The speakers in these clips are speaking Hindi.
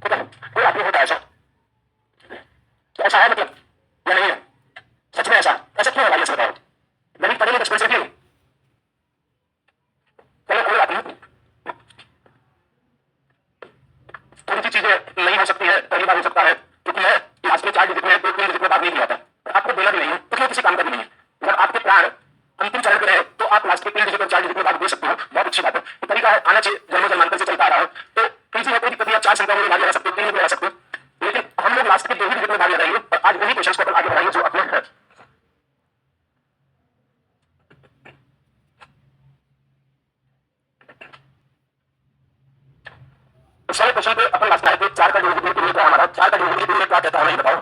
ठीक है, कोई आदमी होता है ऐसा, तो ऐसा है मतलब या नहीं है? सच में ऐसा क्यों है भाई, ऐसा बताओ। गणित पढ़े बचपन से क्यों? चलो कोई बात नहीं, थोड़ी सी चीजें नहीं हो सकती है, पहली बार हो सकता है, क्योंकि मैं लास्ट में 4 डिजिट में 2-3 डिजिट में बात नहीं किया था, आपको बोला भी नहीं है, तो क्यों किसी काम का भी नहीं है। अगर आपके प्राण अंतिम चरण पे रहे तो आप लास्ट के 3 डिजिट और 4 डिजिट में बात दे सकते हो, बहुत अच्छी बात है, ये तरीका है, आना चाहिए, जन्मों जन्मांतर से चलता आ रहा है, तो इजी है, कोई दिक्कत नहीं, आप 4 संख्याओं में भाग लगा सकते हो, 3 में भी लगा सकते हो, लेकिन हम लोग लास्ट के 2 ही डिजिट में भाग लगाएंगे और आज वही क्वेश्चन को अपन आगे बढ़ाएंगे जो अपने है। सारे क्वेश्चन पे अपन लास्ट आए थे, 4 का जोड़ के लिए क्या हमारा 4 का जोड़ के लिए क्या कहता है हमें बताओ।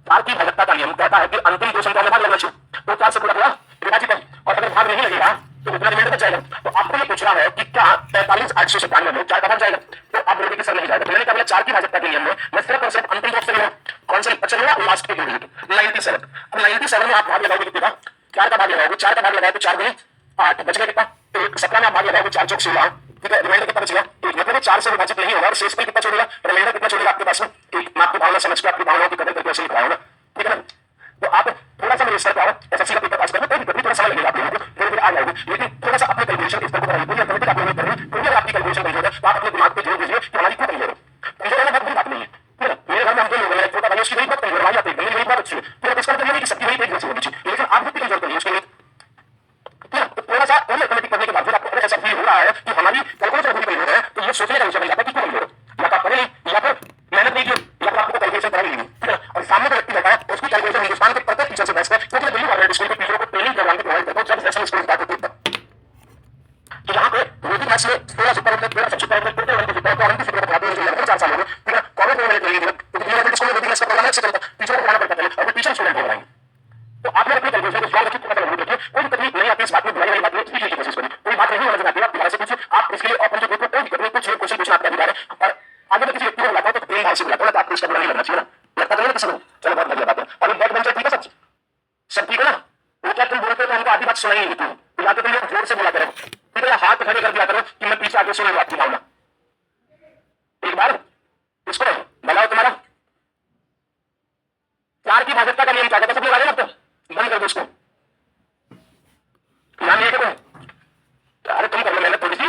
4 की भाजकता का नियम कहता है कि अंतिम 2 संख्याओं में भाग लगना चाहिए, तो 4 से पूरा हुआ विभाजित है, और अगर भाग नहीं लगेगा तो उतना रिमाइंडर बच जाएगा। तो आपको ये पूछ रहा है कि क्या 43,897 में 4 का भाग जाएगा, तो आप बोलोगे कि सर नहीं जाएगा। तो मैंने कहा 4 की भाजकता के नियम में मैं सिर्फ और सिर्फ अंतिम ऑप्शन लूंगा, कौन सा अच्छा लूंगा, लास्ट के दो डिजिट 97। अब 97 में आप भाग लगाओगे कितना, 4 का भाग लगाओगे, 4 का भाग लगाए तो 4 गुने 8 बच गया कितना, तो 17 में आप भाग लगाओगे 4 चौक 16, ठीक है, रिमाइंडर कितना बचेगा, मतलब 4 से विभाजित नहीं होगा और शेष में कितना छोड़ेगा, रिमाइंडर कितना छोड़ेगा आपके पास में। मैं आपकी भावना समझ के आपकी भावनाओं की कदर करके ऐसे लिख रहा हूँ, ठीक है ना। तो आप थोड़ा सा मेरे स्तर पर आओ, एसएससी का पेपर पास करना कोई दिक्कत नहीं, थोड़ा समय लगेगा आप लोगों को, धीरे धीरे आ जाओगे, लेकिन थोड़ा सा अपने कैलकुलेशन के स्तर को बढ़ाइए, कोई अथॉरिटी आप लोगों ने करनी, कोई अगर आपकी कैलकुलेशन कमजोर है तो आप अपने दिमाग पे जोर दीजिए कि हमारी क्यों कमजोर है। कमजोर होना बहुत बड़ी बात नहीं है, ठीक है, मेरे घर में हम 2 लोग हैं, मेरा छोटा भाई उसकी वही बहुत कमजोर, भाई आप एकदम मेरी बहुत अच्छी है, तो इसका मतलब नहीं कि सबकी वही एक जैसी होनी चाहिए, लेकिन आप भी कमजोर करिए उसके लिए, थोड़ा सा ऑटोमेटिक करने के बाद आपको अगर ऐसा फील हो रहा है कि हमारी कैलकुलेशन पूरी कमजोर है, तो ये सोचने का विषय बन जाता है कि क्यों कमजोर है, या तो आप पढ़े नहीं, या फिर मेहनत नहीं की, या फिर आपको कैलकुलेशन कराई नहीं, ठीक है। और सामने जो व्यक्ति बैठा है उसकी कैलकुलेशन हिंदुस्तान के प्रत्येक टीचर से बेस्ट है, क्योंकि दिल्ली गवर्नमेंट स्कूल के टीचरों को ट्रेनिंग प्रोग्राम की प्रोवाइड करता हूँ, जब सेशन स्कूल की बात होती है। तो यहाँ पे रोटी मैथ्स में 16 सुपर होते हैं, 13 सब सुपर होते हैं, 14 सुपर होते हैं, और उनकी सुपर बताते हैं, मुझे लगता है 4 साल हो गए, ठीक है। कॉलेज में मैंने ट्रेनिंग दी, तो दिल्ली गवर्नमेंट स्कूल में रोटी मैथ्स का प्रोग्राम है, चलता टीचर को पढ़ाना पड़ता है और टीचर स्टूडेंट को पढ़ाएंगे। तो आपने अपनी कैलकुलेशन को स्ट्रांग रखी, थोड़ा सा मजबूत रखिए, कोई तकलीफ नहीं आती इस बात में, बुराई वाली बात नहीं, सीखने की कोशिश करिए, कोई बात नहीं समझ में आती है आप दोबारा से पूछिए, आप इसके लिए ओपन जो ग्रुप में कोई दिक्कत नहीं, कुछ क्वेश्चन पूछना आपका अधिकार है, और आगे मैं किसी व्यक्ति को बुलाता हूँ तो प्रेम भाव से बुलाता हूँ, तो आपको इसका बुरा नहीं लगना चाहिए ना, लगता तो नहीं किसी को, चलो बहुत बढ़िया बात है। और बैक बेंचर ठीक है, सब ठीक है ना, वो क्या तुम बोलते हो तो हमको आधी बात सुनाई नहीं देती, या तो तुम लोग जोर से बुला करो, ठीक है, हाथ खड़े कर दिया करो कि मैं पीछे आगे सुन लूँ आपकी भावना, एक बार इसको बनाओ तुम्हारा 4 की भाजकता का नियम क्या कहता है, सब लोग आगे लगते बंद कर दो इसको, ध्यान नहीं है, अरे तुम कर लो मेहनत थोड़ी सी,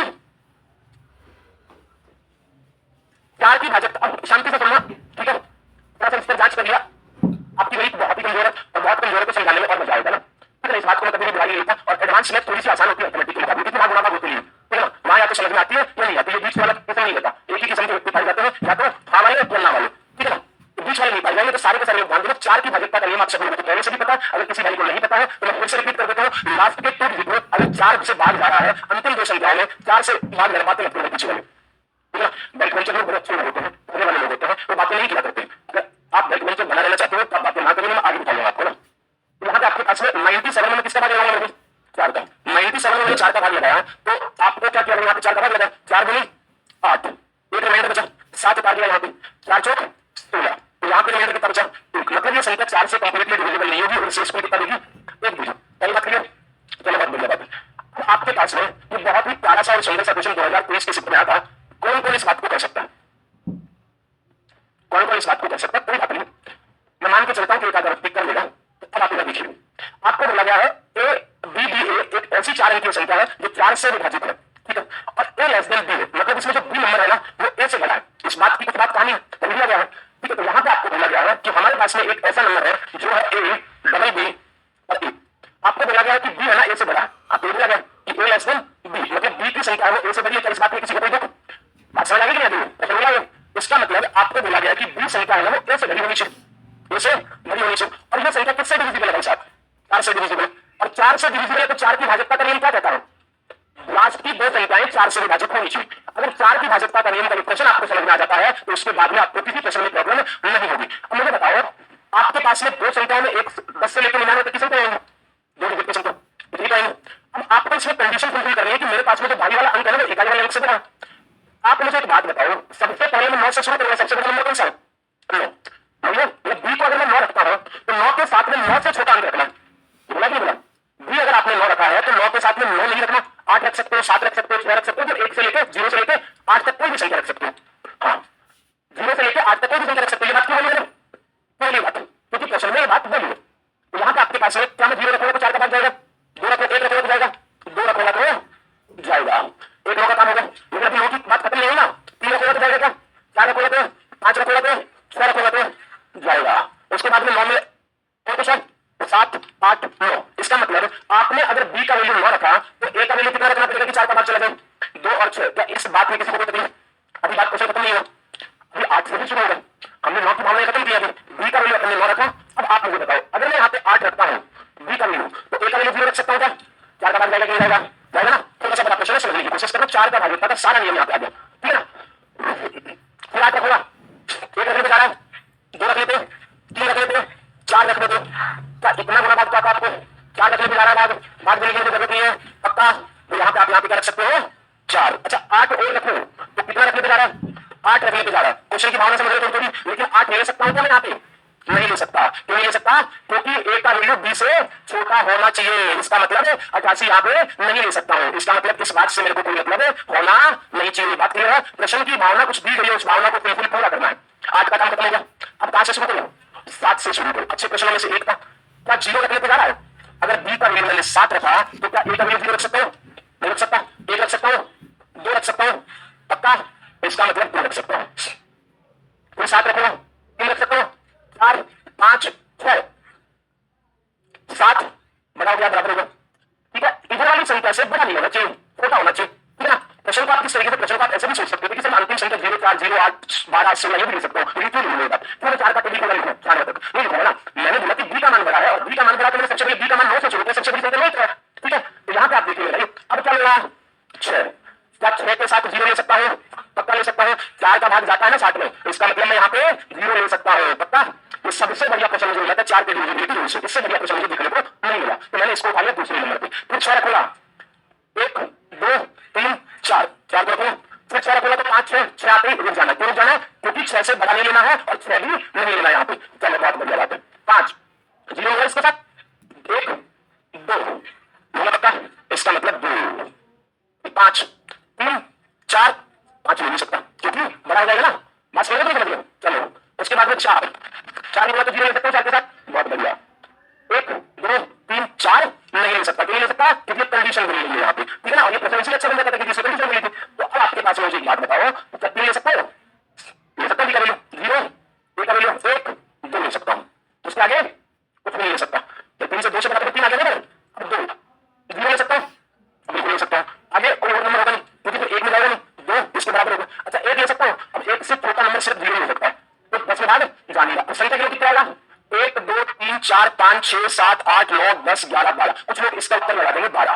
4 की भाजकता, अब शांति से सुनना, ठीक है, थोड़ा सा इस पर जांच कर लिया, आपकी गणित बहुत ही कमजोर है और बहुत कमजोर है, तो समझाने में और मजा आएगा ना, ठीक है, इस बात को मैं कभी भी बुराई नहीं लेता, और एडवांस मैथ थोड़ी सी आसान होती है मैथमेटिकल का, कितना गुणा भाग होती है, ठीक है ना, वहां या तो समझ में आती है या नहीं आती है, बीच वाला कितना नहीं लेता, एक ही किस्म के व्यक्ति पाए जाते हैं, या तो हाँ वाले या ना वाले, ठीक है ना, बीच वाले नहीं पाए जाएंगे, तो सारे के सारे ध्यान दो, 4 की भाजकता का नियम आप सभी लोगों को पहले से भी पता है, अगर किसी भाई को नहीं पता है तो मैं फिर से रिपीट कर देता हूँ, लास्ट के 2 डिजिट में अगर 4 से भाग जा रहा है, अंतिम 2 संख्याओं में 4 से भाग लगवाते लगते हैं पीछे वाले, ठीक है, बैक बेंचर लोग बहुत अच्छे लोग होते हैं, पढ़ने वाले लोग होते हैं, वो बातें नहीं किया करते, अगर आप बैक बेंचर बना रहना चाहते हो तो आप बातें ना करेंगे, मैं आगे बताऊंगा आपको ना। यहाँ पे आपके पास में 97 में किसका भाग लगाऊंगा, 4 का, 97 में 4 का भाग लगाया, तो आपको क्या किया, यहाँ पे 4 का भाग लगाया, 4 गुनी 8, एक रिमाइंडर बचा, 7 उतार दिया यहाँ पे, 4 चौक 16, तो यहाँ पे रिमाइंडर कितना बचा, मतलब ये संख्या 4 से कंप्लीटली डिविजिबल नहीं होगी, और शेष में कितना देगी, 1 देगी, पहली बात क्लियर, चलो बहुत बढ़िया बात है। आपके पास में ये बहुत ही प्यारा सा और सुंदर सा क्वेश्चन 2023 के शिफ्ट में आया था, कौन कौन इस बात को कर सकता है, कौन कौन इस बात को कर सकता है, कोई बात नहीं, मैं मान के चलता हूँ कि एक आधा टिक कर लेगा, तो अब आप इधर देखिए, आपको बोला गया है ए बी डी ए एक ऐसी 4 अंकीय संख्या है जो 4 से विभाजित है, ठीक है, और ए लेस देन बी है, मतलब इसमें जो बी नंबर है ना वो ए से बड़ा है, इस बात की कुछ बात कहानी है तो दिया गया है, ठीक है। तो यहाँ पे आपको बोला गया है कि हमारे पास में एक ऐसा नंबर है जो है ए डबल बी और ए, आपको बोला गया है कि बी है ना ए से बड़ा है, आपको बोला गया कि ए लेस देन बी, मतलब बी की संख्या है ए से बड़ी है, इस बात में किसी को कोई दुख बात समझ आ गई कि नहीं, बोला गया इसका मतलब आपको बोला गया कि बी संख्या है ना वो ए से बड़ी होनी चाहिए, ए से बड़ी होनी चाहिए, और यह संख्या किससे डिविजिबल है भाई साहब, 4 से डिविजिबल, और 4 से डिविजिबल है तो 4 की भाजकता का नियम क्या कहता है, लास्ट की 2 संख्याएं 4 से विभाजित होनी चाहिए, अगर 4 की भाजकता का नियम का प्रश्न आपको समझ में आ जाता है तो उसके बाद में आपको किसी प्रश्न में प्रॉब्लम नहीं होगी। अब मुझे बताओ आपके पास में 2 संख्याओं में एक 10 से लेकर 99 तक की संख्या है, 2 डिजिट की संख्या कितनी पाएंगे, अब आपको इसमें कंडीशन फुलफिल करनी है कि मेरे पास में जो भारी वाला अंक है ना वो इकाई वाले अंक से बड़ा है। आप मुझे एक बात बताओ, सबसे पहले मैं 9 से शुरू करूंगा, सबसे पहले नंबर कौन सा है, 9, बी को अगर मैं 9 रखता हूं तो 9 के साथ में 9 से छोटा अंक रखना, बोला कि बोला बी अगर आपने 9 रखा है तो 9 के साथ में 9 नहीं रखना, 8 रख सकते हो, 7 रख सकते हो, 6 रख सकते हो, 1 से लेकर 0 से लेकर 8 तक कोई भी संख्या रख सकते हो, हाँ 0 से लेकर कोई भी संख्या रख सकते हो। ये बात क्यों बोली मैंने? पहली बात क्योंकि प्रश्न में ये बात बोली है। तो यहाँ पे आपके पास है क्या, मैं 0 रखूंगा तो 4 का भाग जाएगा, 2 रखो 1 रखोगा तो जाएगा, 2 रखोगा तो जाएगा, 1 का काम होगा। लेकिन अभी 9 की बात खत्म नहीं हुई ना, 3 रखोगा तो जाएगा क्या, 4 रखोगा तो, 5 रखोगा तो, 6 रखोगा तो जाएगा। उसके बाद में 9 में और कुछ है 7 8 9। इसका मतलब आपने अगर बी का वैल्यू 9 रखा तो ए का वैल्यू कितना रखना पड़ेगा कि 4 का भाग चला जाए, 2 और 6। क्या इस बात में किसी को कोई तकलीफ? अभी बात क्वेश्चन खत्म नहीं हुआ, अभी 8 से भी शुरू होगा। हमने 9 की भावना खत्म किया, अभी बी का वैल्यू अपने 9 रखा। अब आप मुझे बताओ, अगर मैं यहाँ पे 8 रखता हूँ बी का वैल्यू, तो ए का वैल्यू 0 रख सकता हूँ क्या? 4 का भाग जाएगा कि नहीं जाएगा? जाएगा ना। थोड़ा सा बड़ा क्वेश्चन है, समझने की कोशिश करो। 4 का भाग होता है, सारा नियम यहाँ पे आ गया, ठीक है ना। फिर 8 रखोगा, 1 रखने पे जा रहा है, 2 रख लेते हो, 3 रख लेते हो, 4 रख लेते हो। क्या इतना बड़ा भाग आता है आपको? 4 रखने पे जा रहा है, भाग देने की जरूरत नहीं है पक्का। तो यहाँ पे आप यहाँ पे क्या रख सकते हो 4। अच्छा 8 और रखो तो कितना रखने पे जा रहा है? 8 रखने पे जा रहा है। क्वेश्चन की भावना समझ रहे हो थोड़ी, लेकिन 8 ले सकता हूँ क्या मैं यहाँ पे? नहीं ले सकता। क्यों नहीं ले सकता? क्योंकि ए का वैल्यू बी से छोटा होना चाहिए। इसका मतलब 88 यहाँ पे नहीं ले सकता हूँ। इसका मतलब इस बात से मेरे को कोई मतलब होना नहीं चाहिए। बात क्लियर है? प्रश्न की भावना कुछ दी गई है, उस भावना को बिल्कुल पूरा करना है। 8 का काम खत्म हो गया, अब कहां से शुरू करो? 7 से शुरू करो। अच्छे प्रश्नों में से एक था, क्या 0 रखने पे जा रहा है? अगर बी का वैल्यू मैंने 7 रखा तो क्या ए का वैल्यू 0 रख सकता हूँ? नहीं रख सकता। 1 रख सकता हूँ, 2 रख सकता हूँ पक्का। इसका मतलब 2 रख सकता हूँ, फिर 7 रखूंगा, 3 रख सकता हूँ, 4 5 6 7 बड़ा हो गया, बराबर होगा, ठीक है। इधर वाली संख्या से बड़ा नहीं होना चाहिए, छोटा होना चाहिए, ठीक है ना। प्रश्न को आप किस तरीके से, प्रश्न को आप ऐसे भी सोच सकते हो कि सर अंतिम संख्या 0 4 0 8 12 16 ये भी लिख सकते हो। क्यों नहीं मिलेगा? पूरे 4 का टेबल लिखो, 4 तक नहीं लिखूंगा ना। मैंने बोला कि बी का मान बड़ा है, और बी का मान बड़ा तो मैंने सबसे पहले बी का मान 9 से शुरू किया, सबसे बड़ी संख्या 9 है, ठीक है। तो यहाँ पे आप देखिए भाई, अब क्या मिला 6। क्या 6 के साथ 0 ले सकता हूँ? पक्का ले सकता हूँ। 4 का भाग जाता है ना 60 में, इसका मतलब मैं यहाँ पे 0 ले सकता हूँ पक्का। ये सबसे बढ़िया क्वेश्चन मुझे मिला था 4 के डिविजिबिलिटी, इससे बढ़िया क्वेश्चन मुझे देखने को नहीं मिला, तो मैंने इसको उठा लिया दूसरे नंबर पे। फिर 6 रखूंगा, 1 2 3 4 4 रखूंगा, फिर 6 रखूंगा तो 5 6 6 आते ही रुक जाना। क्यों रुक जाना है? क्योंकि 6 से बड़ा नहीं लेना है और 6 भी नहीं लेना यहाँ पे। चलो बहुत बढ़िया बात है। 5 0 होगा इसके साथ, 1 2 होगा पक्का, इसका मतलब 2 5 3 4 5 ले नहीं सकता क्योंकि बड़ा हो जाएगा ना। बात समझ रहे? चलो उसके बाद में 4 होगा तो 0 ले सकता हूँ 4 के साथ, बहुत बढ़िया। 1 2 3 4 नहीं ले सकता। क्यों नहीं ले सकता? क्योंकि कंडीशन बनी हुई है यहाँ पे, ठीक है ना। और ये प्रश्न इसलिए अच्छा बन जाता है क्योंकि कंडीशन बनी थी। तो अब आपके पास मुझे एक बात बताओ, तो क्या ले सकता हो? ले सकता हूँ, 0 ए का वैल्यू 1 2 ले सकता हूँ, उसके आगे कुछ नहीं ले सकता। 3 से 2 से बड़ा 3 आ गया ना, अब 2 0 ले सकता हूँ, बिल्कुल ले सकता हूँ। आगे कोई और नंबर होगा नहीं क्योंकि फिर 1 में जाएगा नहीं, 2 इसके बराबर होगा। अच्छा 1 ले सकता हूँ, अब 1 से छोटा नंबर सिर्फ 0 ले सकता है, तो 10 के बाद जानिएगा। तो संख्या के लिए कितना आएगा? 1 2 3 4 5 6 7 8 9 10 11 12। कुछ लोग इसका उत्तर लगा देंगे 12,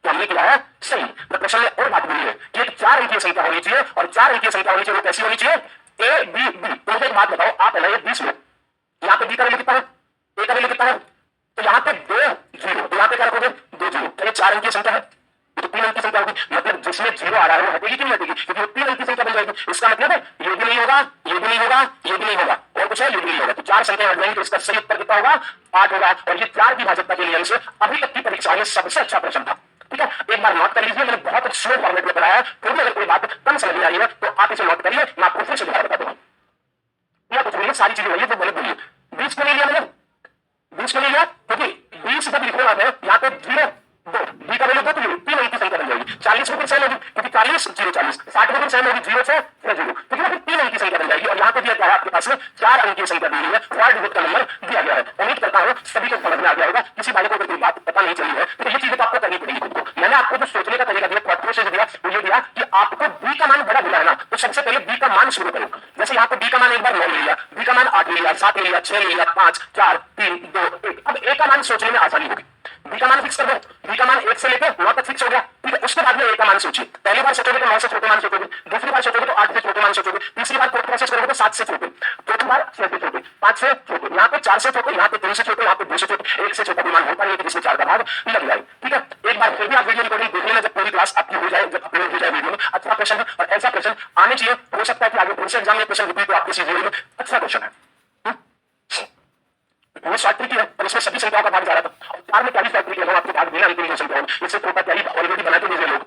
तो हमने किया है सही। तो प्रश्न में और बात बोली है कि एक 4 अंकीय संख्या होनी चाहिए, और 4 अंकीय संख्या होनी चाहिए, वो कैसी होनी चाहिए? A B B. तो मुझे एक बात बताओ, आप है ना ये 20 लोग, यहाँ पे बी का वैल्यू कितना है, ए का वैल्यू कितना है, तो यहाँ पे 2 0, तो यहाँ पे क्या रखोगे 2 0। तो ये 4 अंकीय संख्या है, तो 3 अंक की संख्या होगी, मतलब जिसमें 0 आ रहा है वो हटेगी कि नहीं हटेगी? क्योंकि वो 3 अंक की संख्या बन जाएगी। इसका मतलब है ये भी नहीं होगा, ये भी नहीं होगा, ये भी नहीं होगा, और कुछ है ये भी नहीं होगा। तो 4 संख्या हट जाएंगी, तो इसका सही उत्तर कितना होगा? 8 होगा। और ये 4 की भाजकता के नियम से अभी तक की परीक्षा में सबसे अच्छा प्रश्न था, ठीक है। एक बार नोट कर लीजिए, मैंने बहुत स्लो फॉर्मेट में पढ़ाया है, फिर भी अगर कोई बात कम समझ में आ रही है तो आप इसे नोट करिए, मैं आपको फिर से दोबारा बता दूंगा। या कुछ नहीं, सारी चीजें वही है जो मैंने बोली। 20 को ले लिया मैंने, 20 को ले लिया क्योंकि 20 जब लिखने वाले यहाँ पे 0 2 बी का वैल्यू 2 तो 3 अंक की संख्या बन जाएगी। 40 में फिर सेम होगी क्योंकि 40 0 40, 60 में फिर सेम होगी 0 6 0, क्योंकि फिर 3 अंक की संख्या बन जाएगी। और यहाँ पे दिया गया है आपके पास में 4 अंक की संख्या दी हुई है, 4 डिजिट का नंबर दिया गया है। उम्मीद करता हूँ सभी को समझ में आ गया होगा। किसी भाई को अगर कोई बात पता नहीं चली है तो ये चीजें तो आपको करनी पड़ेगी खुद को। मैंने आपको जो सोचने का तरीका दिया, प्रोसेस दिया, वो ये दिया कि आपको बी का मान बड़ा मिला है ना, तो सबसे पहले बी का मान शुरू करो। जैसे यहाँ पे बी का मान एक बार 9 ले लिया, बी का मान 8 ले लिया, 7 ले लिया, 6 ले लिया, 5 4 3 2 1। अब ए का मान सोचने में आसानी होगी। बी का मान फिक्स कर दो, बी का मान 1 से लेकर 9 तक फिक्स हो गया, ठीक है। उसके बाद में ए का मान सोचिए। पहली बार सोचोगे तो 9 से छोटे मान सोचोगे, दूसरी बार सोचोगे तो 8 से छोटे मान सोचोगे, तीसरी बार कोड प्रोसेस करोगे तो 7 से छोटे, चौथी बार 6 से छोटे, 5 से छोटे, यहाँ पे 4 से छोटे, यहाँ पे 3 से छोटे, यहाँ पे 2 से छोटे। 1 से छोटा भी मान होता नहीं है जिसमें 4 का भाग लग जाए, ठीक है। एक बार फिर भी आप वीडियो रिकॉर्डिंग देख लेना जब पूरी क्लास आपकी हो जाए, जब अपलोड हो जाए वीडियो में। अच्छा क्वेश्चन है और ऐसा क्वेश्चन आने चाहिए। हो सकता है कि आगे पुलिस एग्जाम में क्वेश्चन रिपीट तो आपके सीजीएल में अच्छा क्वेश्चन है। वो शॉर्ट ट्रिक है और इसमें सभी संख्याओं का भाग जा रहा था, और 4 में 40 शॉर्ट ट्रिक लगा आपको भाग देना अंतिम संख्याओं में। इससे छोटा क्या ऑलरेडी बना के दे लोग,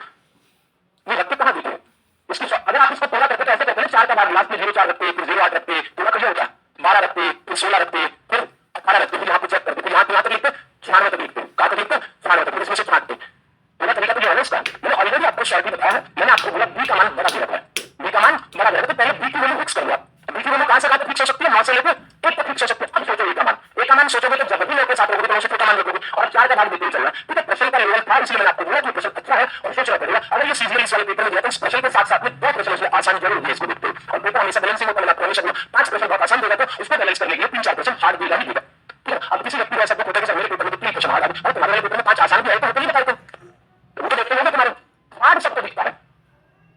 ये रखते कहाँ देते हैं इसकी। अगर आप इसको थोड़ा करते तो ऐसे करते हैं 4 का भाग लास्ट में 0 4 रखते, फिर 0 8 रखते, थोड़ा वहां से लेकर एक तक फिक्स हो सकते हैं। अब सोचो एक का मान सोचोगे तो जब भी लोग के साथ रहोगे तो उसे छोटा मान रखोगे और 4 का भाग देते हुए चलना। ठीक है, प्रश्न का लेवल था इसलिए मैंने आपको बोला कि प्रश्न अच्छा है और सोचना पड़ेगा। अगर ये सीजीएल इस वाले पेपर में दिया तो इस प्रश्न के साथ में 2 प्रश्न उसमें आसान जरूर दिए, इसको देखते हैं। और पेपर हमेशा बैलेंसिंग होता है, मैं आपको हमेशा 5 प्रश्न बहुत आसान देगा तो उसको बैलेंस करने के लिए 3-4 प्रश्न हार्ड देगा ही देगा। ठीक है, अब किसी व्यक्ति को ऐसा होता है कि मेरे पेपर में 3 प्रश्न हार्ड आए और तुम्हारे पेपर में 5 आसान भी आए तो नहीं बताए तो वो तो देखते होंगे तुम्हारे हार्ड सबको दिखता है।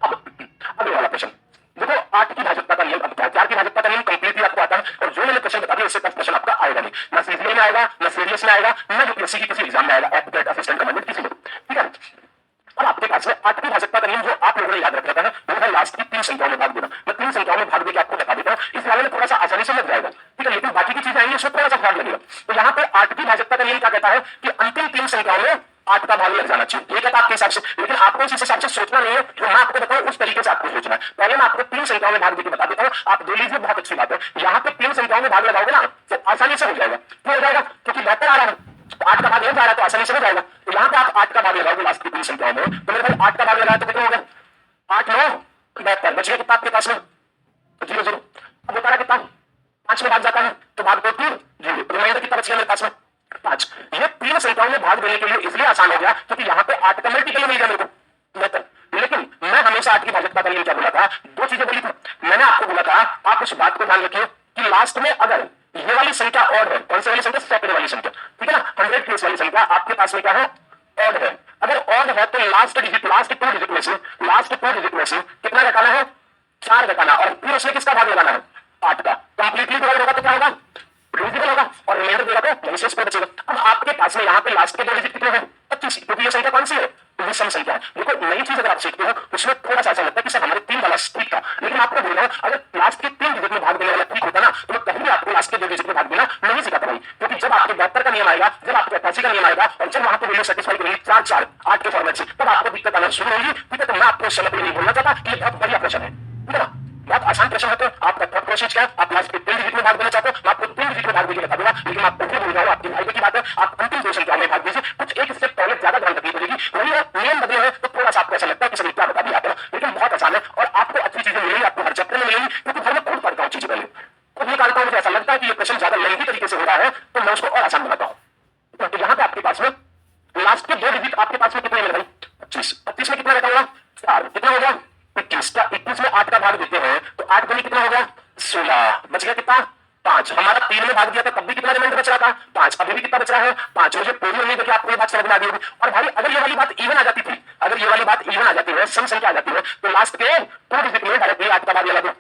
अब ये वाला प्रश्न देखो, 8 की भाजकता का नियम, अब 4 की भाजकता का नियम कंप्लीटली आपको आता है और जो मैंने क्वेश्चन बता दिया इससे टफ क्वेश्चन आपका आएगा नहीं, ना सीजीएल में आएगा, ना सीडीएस में आएगा, ना यूपीएससी की किसी एग्जाम में आएगा, एप्टीट्यूड असिस्टेंट कमांडेंट किसी में। ठीक है, अब आपके पास में 8 की भाजकता का नियम जो आप लोगों ने याद रख रखा है वो है लास्ट की 3 संख्याओं में भाग देना। मैं 3 संख्याओं में भाग देकर आपको बता देता हूँ, इस वाले में थोड़ा सा आसानी से लग जाएगा। ठीक है, लेकिन बाकी की चीजें आएंगी उसमें थोड़ा सा हार्ड लगेगा। तो यहाँ पे 8 की भाजकता का नियम क्या कहता है कि अंतिम 3 संख्याओं में 8 का भाग लग जाना चाहिए, ये कहता है आपके हिसाब से। लेकिन आपको इस हिसाब से सोचना नहीं है, जो मैं आपको बताऊं उस तरीके से आपको सोचना है। पहले मैं आपको 3 संख्याओं में भाग देकर बता देता हूँ, आप दे लीजिए, बहुत अच्छी बात है। यहाँ पे 3 संख्याओं में भाग लगाओगे ना तो आसानी से हो जाएगा। क्यों हो जाएगा? क्योंकि बेहतर आ रहा है, 8 का भाग लग जा रहा है तो आसानी से हो जाएगा। तो यहाँ पे आप 8 का भाग लगाओगे लास्ट की 3 संख्याओं में, तो मेरे भाई 8 का भाग लगाया तो कितना हो गया? 8 9 72, बच गया कितना आपके पास में? 0 0। अब बता रहा कितना 5 में भाग जाता है तो भाग दो 3 0, रिमाइंडर कितना बच गया मेरे पास में? 5। ये 3 संख्याओं में भाग देने के लिए इसलिए आसान हो गया क्योंकि यहाँ पे 8 का मल्टीपल मिल गया मेरे को बेहतर। लेकिन मैं हमेशा 8 की भाजकता का नियम क्या बोला था? 2 चीजें बोली थी मैंने आपको। बोला था आप उस बात को ध्यान रखिए कि लास्ट में अगर ये वाली संख्या ऑड है, कौन सी वाली संख्या? सेकंड वाली संख्या। ठीक है ना, 100 प्लेस वाली संख्या आपके पास में क्या है? ऑड है। अगर ऑड है तो लास्ट 2 डिजिट में से कितना घटाना है? 4 घटाना, और फिर उसमें किसका भाग लगाना है? 8 का। कंप्लीटली डिवाइड होगा तो क्या होगा? डिविजिबल होगा, और रिमाइंडर देगा तो निशेष पर बचेगा। अब आपके पास में यहाँ पे लास्ट के 2 डिजिट कितने हैं? 25, क्योंकि ये संख्या कौन सी है? विषम संख्या है। देखो नई चीज अगर आप सीखते हो उसमें थोड़ा सा ऐसा लगता है कि सर हमारे 3 वाला ठीक था, लेकिन आपको बोल रहा हूं अगर लास्ट के 3 डिजिट में भाग देने वाला ठीक होता ना तो मैं कभी आपको लास्ट के 2 डिजिट में भाग देना नहीं सिखाता भाई। क्योंकि जब आपके 72 का नियम आएगा, जब आपके 88 का नियम आएगा और जब वहां पे वैल्यू सेटिस्फाई करेगी 4 4 8 के फॉर्मेट से, तब आपको दिक्कत आना शुरू होगी। ठीक है, तो मैं आपको इस समय नहीं बोलना चाहता कि ये बहुत बढ़िया प्रश्न है। ठीक है ना, बहुत आसान प्रश्न है। तो आपका थॉट प्रोसेस क्या है? आप लास्ट के 3 डिजिट में भाग देना चाहते हो, मैं आपको 3 डिजिट में भाग देके बता दूंगा। लेकिन आप फिर बोल रहा हूं, आपकी भाई की बात है, आप अंतिम 2 संख्याओं में भाग दीजिए। कुछ एक स्टेप पहले ज्यादा ध्यान रखनी पड़ेगी, वही है नियम बदले हैं तो थोड़ा सा आपको ऐसा लगता है कि सर क्या बता दिया आपने, लेकिन बहुत आसान है और आपको अच्छी चीजें मिलेंगी, आपको हर चैप्टर में मिलेंगी। क्योंकि घर में खुद पढ़ता हूँ चीजें, पहले खुद निकालता हूँ, मुझे ऐसा लगता है कि ये क्वेश्चन ज्यादा लंबी तरीके से हो रहा है तो मैं उसको और आसान बनाता हूँ। तो यहाँ पे आपके पास में लास्ट के 2 डिजिट आपके पास में कितने मेरे भाई? 25। 25 में कितना बताऊंगा? 4। कितना हो गया? 21 का 21 में 8 का भाग देते हैं तो 8 गुनी कितना हो गया? 16। बच गया कितना? 5। हमारा 3 में भाग दिया था तब भी कितना रिमाइंडर बच रहा था? 5। अभी भी कितना बच रहा है? 5। मुझे पूरी उम्मीद है कि आपको ये बात समझ में आ गई होगी। और भाई अगर ये वाली बात इवन आ जाती थी, अगर ये वाली बात इवन आ जाती है, सम संख्या आ जाती है, तो लास्ट के 2 डिजिट में डायरेक्टली 8 का भाग लगा दो।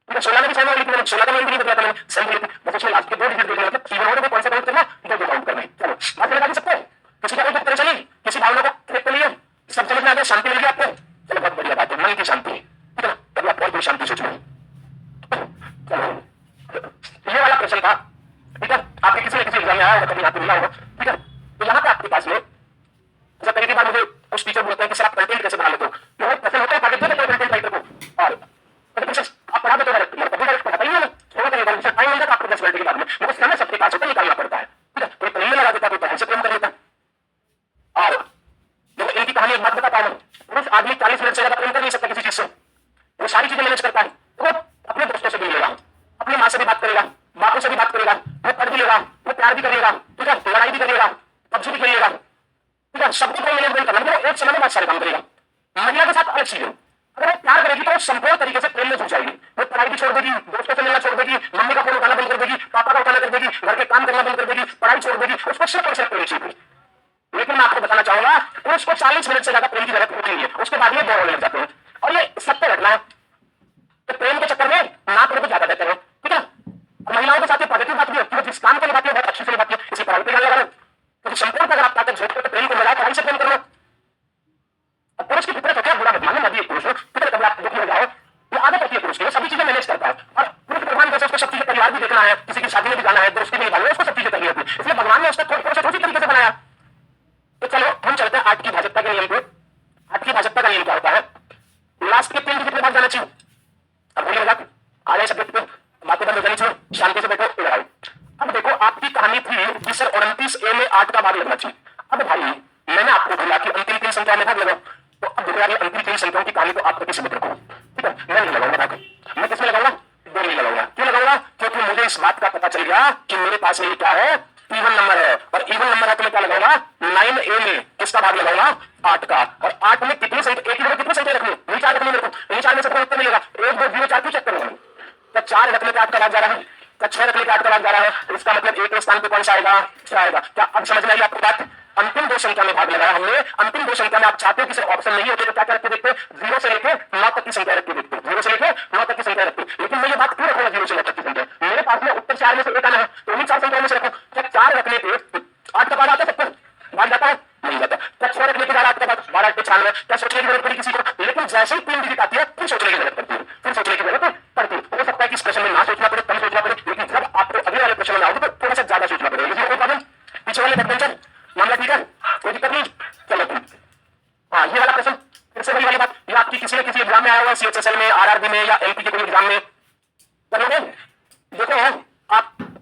16 में भी सही लिखी मैंने, 16 का नियम भी बदला था मैंने, सही लिखी। बस उसमें लास्ट के 2 डिजिट देखना, मतलब इवन होने में कौन सा काउंट करना? 2 काउंट करना है। चलो बात लगा सकते हैं? किसी का कोई परेशानी, किसी भावना को ट्रैक कर लिया, सब समझ में आ गया, शांति मिल गई आपको? चलो बहुत बढ़िया बात है, मन की शांति। ठीक है ना, तभी आप और कोई शांति सोच रहे। चलो ये वाला प्रश्न था। ठीक है, आपके किसी न किसी एग्जाम में आया होगा, कभी यहाँ पे मिला होगा। ठीक है, तो यहाँ पे आपके पास में जब पहली बार मुझे कुछ टीचर बोलते हैं कि सर आप कंटेंट कैसे बना लेते हो, तो प्रश्न होता है कंटेंट राइटर को, और आप पढ़ा देते हो डायरेक्ट, मतलब कभी डायरेक्ट पढ़ाता ही नहीं है, थोड़ा करेगा टाइम मिलता है आपको 10 मिनट के बाद में, मुझे समय सबके पास होता है, निकालना पड़ता है। ठीक है, कोई प्रेम में लगा देता है, कोई पढ़ाई से प्रेम कर लेता है। और देखो इनकी कहानी एक बात बताता हूँ, पुरुष आदमी 40 मिनट से ज्यादा प्रेम कर नहीं सकता किसी चीज से, वो सारी चीजें मैनेज करता है। वो अपने दोस्तों से भी मिलेगा, अपनी माँ से भी बात करेगा, बापों से भी बात करेगा, वो पढ़ भी लेगा, वो प्यार भी करेगा, ठीक है, लड़ाई भी करेगा, पबजी भी खेलेगा। ठीक है, सबको कोई मैनेजमेंट करना, मतलब एक समय में बहुत सारे काम करेगा। महिला के साथ अलग चीज है, अगर वो प्यार करेगी तो वो संपूर्ण तरीके से प्रेम में जुट जाएगी। वो पढ़ाई भी छोड़ देगी, दोस्तों से मिलना छोड़ देगी, मम्मी का फोन उठाना बंद कर देगी, पापा का उठाना कर देगी, घर के काम करना बंद कर देगी, पढ़ाई छोड़ देगी, उसको सिर्फ और सिर्फ प्रेम चाहिए। लेकिन मैं आपको बताना चाहूंगा उसको 40 मिनट से ज्यादा प्रेम की जरूरत होती है, उसके बाद ये बोर होने लग जाते हैं। और ये सबको घटना है, तो प्रेम के चक्कर में ना प्रेम को ज्यादा देते हैं। ठीक है, महिलाओं के साथ पॉजिटिव बात भी है, जिस काम को निभाती है बहुत अच्छी से निभाती है, इसी पढ़ाई पे ध्यान लगा, क्योंकि संपूर्ण अगर आप ताकत झोंकते तो प्रेम को मिलाए, पढ़ाई से प्रेम कर लो। पुरुष की फितरत होती है, बुरा मत मानो, मैं भी एक पुरुष हूं, फितरत कभी आप दुखी हो जाओ, ये आदत होती है पुरुष की, वो सभी चीजें मैनेज करता है। और पुरुष भगवान जैसे उसको सब चीजें, परिवार भी देखना है, किसी की शादी में भी जाना है, दोस्ती भी निभाना है, उसको सब चीजें करनी होती है, इसलिए भगवान ने उसको थोड़ी तरीके से बनाया। तो चलो हम चलते हैं 8 की भाजकता के नियम पे। 8 की भाजकता का नियम क्या होता है? लास्ट के 3 डिजिट में भाग जाना चाहिए। अब बोलिए मजाक आ जाए सब्जेक्ट पे, बातें बंद हो जानी चाहिए, शांति से बैठो, लड़ाई। अब देखो आपकी कहानी थी कि सर 29A में 8 का भाग लगना चाहिए। अब भाई मैंने आपको बोला कि अंतिम 3 संख्या में भाग लगाओ, तो अब देखो यार अंतिम 3 संख्याओं की कहानी तो आप किसी मत रखो। ठीक है, मैं नहीं लगाऊंगा भाग, मैं किसमें लगाऊंगा? 2 में लगाऊंगा। क्यों लगाऊंगा? क्योंकि इस बात का पता चल गया कि मेरे पास में क्या है, इवन नंबर है, और इवन नंबर है तो मैं क्या लगाऊंगा, 9a में किसका भाग लगाऊंगा, 8 का। और 8 में कितनी संख्या, एक ही जगह कितनी संख्या रखनी, नहीं 4 रखनी मेरे को, नहीं 4 में से उत्तर मिलेगा, 1 2 0 4 क्यों चेक करूंगा, तो 4 रखने पे 8 का भाग जा रहा है, तो 6 रखने पे 8 का भाग जा रहा है, इसका मतलब एक के स्थान पे कौन सा आएगा, 6 आएगा। क्या अब समझ में आई आपको बात? अंतिम दो संख्या में भाग लगाया हमने, अंतिम दो संख्या में आप चाहते हो कि सिर्फ ऑप्शन नहीं होते तो क्या क्या रखते देखते, 0 से लेके 9 तक की संख्या रखते देखते, 0 से लेके 9 तक की संख्या रखते। लेकिन मैं ये बात क्यों रखूंगा 0 से 9 तक की संख्या, मेरे पास में उत्तर 4 में से एक आना है, तो उन्हीं 4 संख्याओं में से रखो। क्या 4 रखने पे 8 का भाग आता है सबको, भाग जाता है, नहीं जाता। क्या 6 रखने पे 8 का भाग 12 8 96, क्या सोचने की जरूरत पड़ी किसी को, लेकिन जैसे ही 3 डिजिट आती है फिर सोचने की जरूरत पड़ती है, फिर सोचने की जरूरत पड़ती है। हो सकता है कि इस प्रश्न में ना सोचना पड़े, कम सोचना पड़े, लेकिन जब आपको अगले वाले प्रश्न में आओगे तो थोड़ा सा ज्यादा सोचना पड़ेगा। इसमें कोई प्रॉब्लम, पीछे वाले बैकबेंचर मामला ठीक है, कोई दिक्कत नहीं, चलो ठीक। हाँ, ये वाला प्रश्न फिर से वही वाली बात, ये आपकी किसी न किसी एग्जाम में आया हुआ, सीएचएसएल में, आरआरबी में, या एमपी के कोई एग्जाम में कर लोगे। देखो